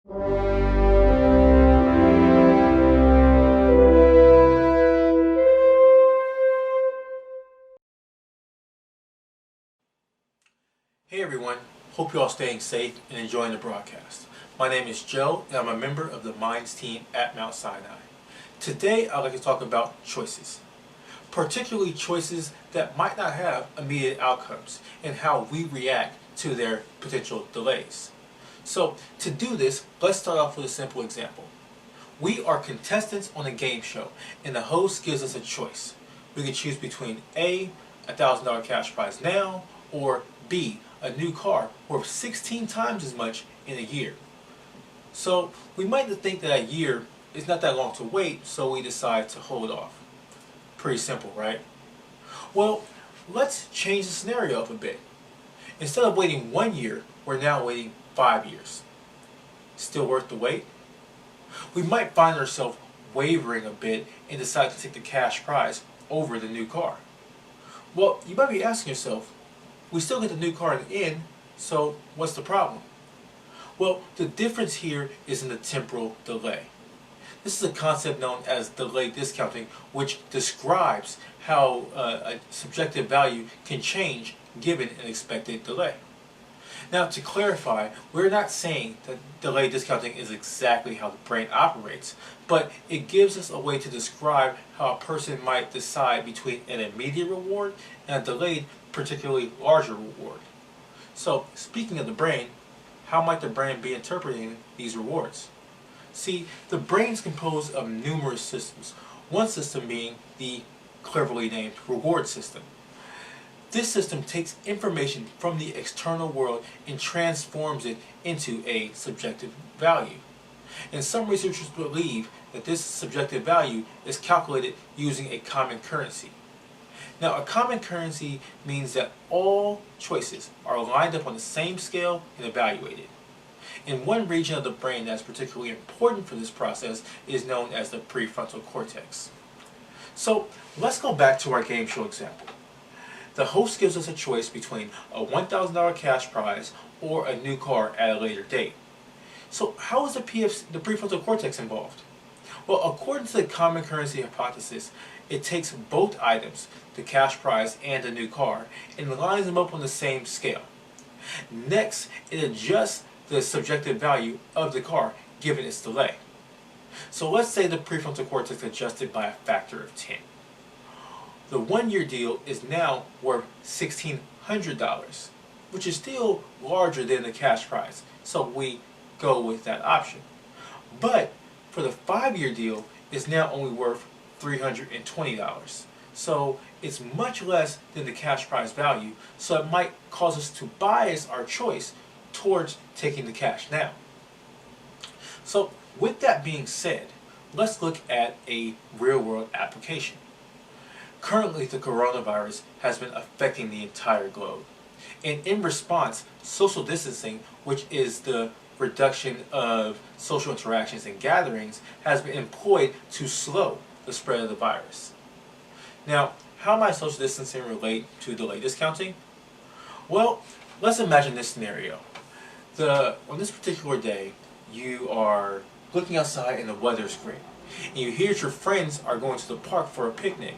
Hey everyone, hope you're all staying safe and enjoying the broadcast. My name is Joe and I'm a member of the MiNDS team at Mount Sinai. Today I'd like to talk about choices, particularly choices that might not have immediate outcomes and how we react to their potential delays. So to do this, let's start off with a simple example. We are contestants on a game show and the host gives us a choice. We can choose between A, $1,000 cash prize now, or B, a new car worth 16 times as much in a year. So we might think that a year is not that long to wait, so we decide to hold off. Pretty simple, right? Well, let's change the scenario up a bit. Instead of waiting 1 year, we're now waiting 5 years. Still worth the wait? We might find ourselves wavering a bit and decide to take the cash prize over the new car. Well, you might be asking yourself, we still get the new car in the end, so what's the problem? Well, the difference here is in the temporal delay. This is a concept known as delay discounting, which describes how a subjective value can change given an expected delay. Now, to clarify, we're not saying that delay discounting is exactly how the brain operates, but it gives us a way to describe how a person might decide between an immediate reward and a delayed, particularly larger reward. So, speaking of the brain, how might the brain be interpreting these rewards? See, the brain is composed of numerous systems, one system being the cleverly named reward system. This system takes information from the external world and transforms it into a subjective value. And some researchers believe that this subjective value is calculated using a common currency. Now, a common currency means that all choices are lined up on the same scale and evaluated. And one region of the brain that is particularly important for this process is known as the prefrontal cortex. So, let's go back to our game show example. The host gives us a choice between a $1,000 cash prize or a new car at a later date. So how is the prefrontal cortex involved? Well, according to the common currency hypothesis, it takes both items, the cash prize and the new car, and lines them up on the same scale. Next, it adjusts the subjective value of the car given its delay. So let's say the prefrontal cortex adjusted by a factor of 10. The 1 year deal is now worth $1,600, which is still larger than the cash prize, so we go with that option. But for the 5 year deal, is now only worth $320, so it's much less than the cash prize value, so it might cause us to bias our choice towards taking the cash now. So with that being said, let's look at a real-world application. Currently, the coronavirus has been affecting the entire globe. And in response, social distancing, which is the reduction of social interactions and gatherings, has been employed to slow the spread of the virus. Now, how might social distancing relate to delay discounting? Well, let's imagine this scenario. On this particular day, you are looking outside and the weather's great. And you hear that your friends are going to the park for a picnic.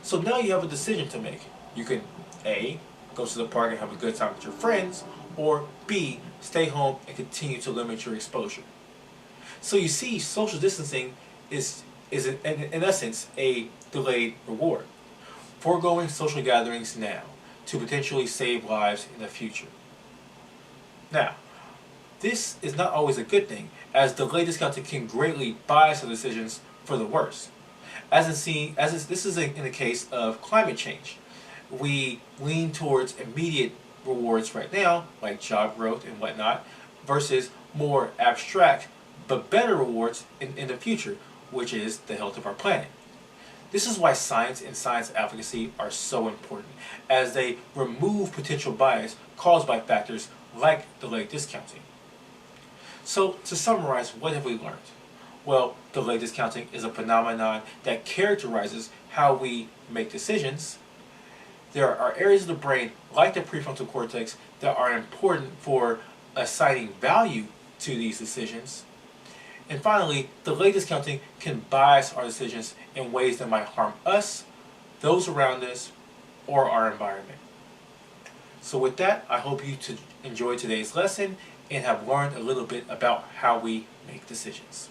So now you have a decision to make. You can A, go to the park and have a good time with your friends, or B, stay home and continue to limit your exposure. So you see, social distancing is in essence a delayed reward. Foregoing social gatherings now to potentially save lives in the future. Now, this is not always a good thing, as delayed discounting can greatly bias our decisions for the worse. This is in the case of climate change. We lean towards immediate rewards right now, like job growth and whatnot, versus more abstract but better rewards in the future, which is the health of our planet. This is why science and science advocacy are so important, as they remove potential bias caused by factors like delayed discounting. So, to summarize, what have we learned? Well, delayed discounting is a phenomenon that characterizes how we make decisions. There are areas of the brain, like the prefrontal cortex, that are important for assigning value to these decisions. And finally, delayed discounting can bias our decisions in ways that might harm us, those around us, or our environment. So with that, I hope you enjoyed today's lesson and have learned a little bit about how we make decisions.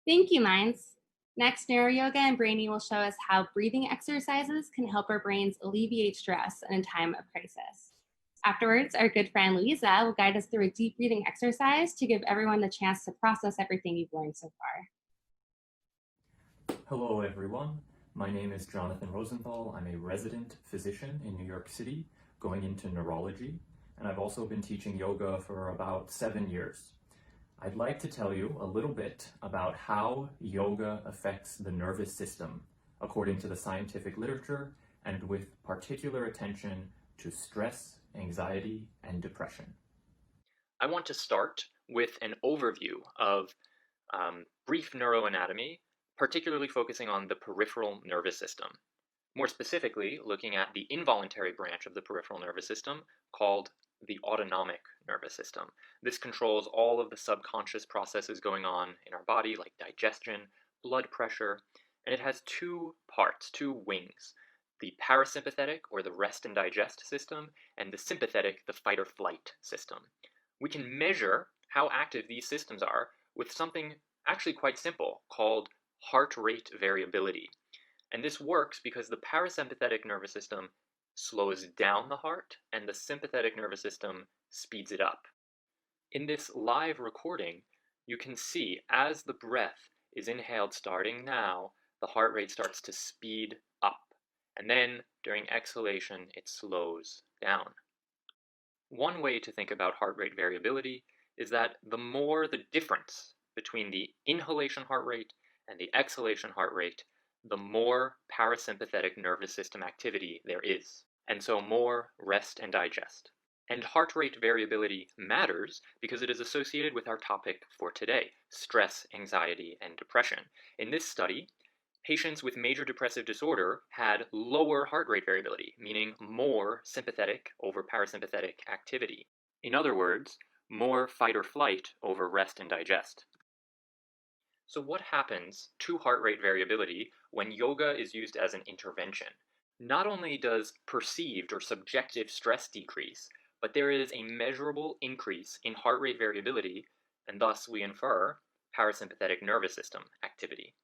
Thank you, Minds. Next, Neuro Yoga and BraiNY will show us how breathing exercises can help our brains alleviate stress in a time of crisis. Afterwards, our good friend Louisa will guide us through a deep breathing exercise to give everyone the chance to process everything you've learned so far. Hello, everyone. My name is Jonathan Rosenthal. I'm a resident physician in New York City, going into neurology, and I've also been teaching yoga for about 7 years. I'd like to tell you a little bit about how yoga affects the nervous system, according to the scientific literature, and with particular attention to stress, anxiety, and depression. I want to start with an overview of brief neuroanatomy, particularly focusing on the peripheral nervous system. More specifically, looking at the involuntary branch of the peripheral nervous system called the autonomic nervous system. This controls all of the subconscious processes going on in our body, like digestion, blood pressure, and it has two parts, two wings: the parasympathetic, or the rest and digest system, and the sympathetic, the fight or flight system. We can measure how active these systems are with something actually quite simple called heart rate variability. And this works because the parasympathetic nervous system slows down the heart and the sympathetic nervous system speeds it up. In this live recording, you can see as the breath is inhaled starting now, the heart rate starts to speed up. And then during exhalation, it slows down. One way to think about heart rate variability is that the more the difference between the inhalation heart rate and the exhalation heart rate, the more parasympathetic nervous system activity there is, and so more rest and digest. And heart rate variability matters because it is associated with our topic for today, stress, anxiety, and depression. In this study, patients with major depressive disorder had lower heart rate variability, meaning more sympathetic over parasympathetic activity. In other words, more fight or flight over rest and digest. So what happens to heart rate variability when yoga is used as an intervention? Not only does perceived or subjective stress decrease, but there is a measurable increase in heart rate variability, and thus we infer parasympathetic nervous system activity.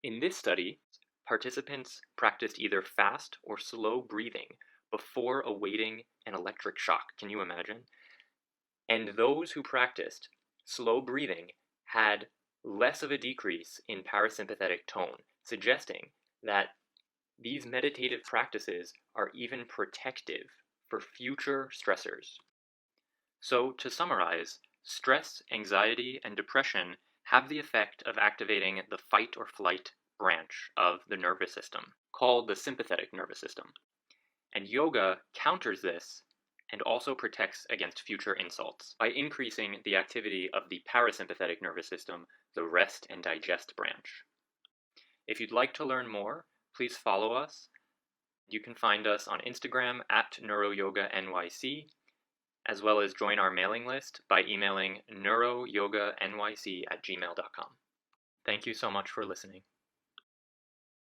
In this study, participants practiced either fast or slow breathing before awaiting an electric shock. Can you imagine? And those who practiced slow breathing had less of a decrease in parasympathetic tone, suggesting that these meditative practices are even protective for future stressors. So, to summarize, stress, anxiety, and depression have the effect of activating the fight or flight branch of the nervous system, called the sympathetic nervous system. And yoga counters this and also protects against future insults by increasing the activity of the parasympathetic nervous system, the rest and digest branch. If you'd like to learn more, please follow us. You can find us on Instagram at NeuroYogaNYC, as well as join our mailing list by emailing neuroyoganyc@gmail.com. Thank you so much for listening.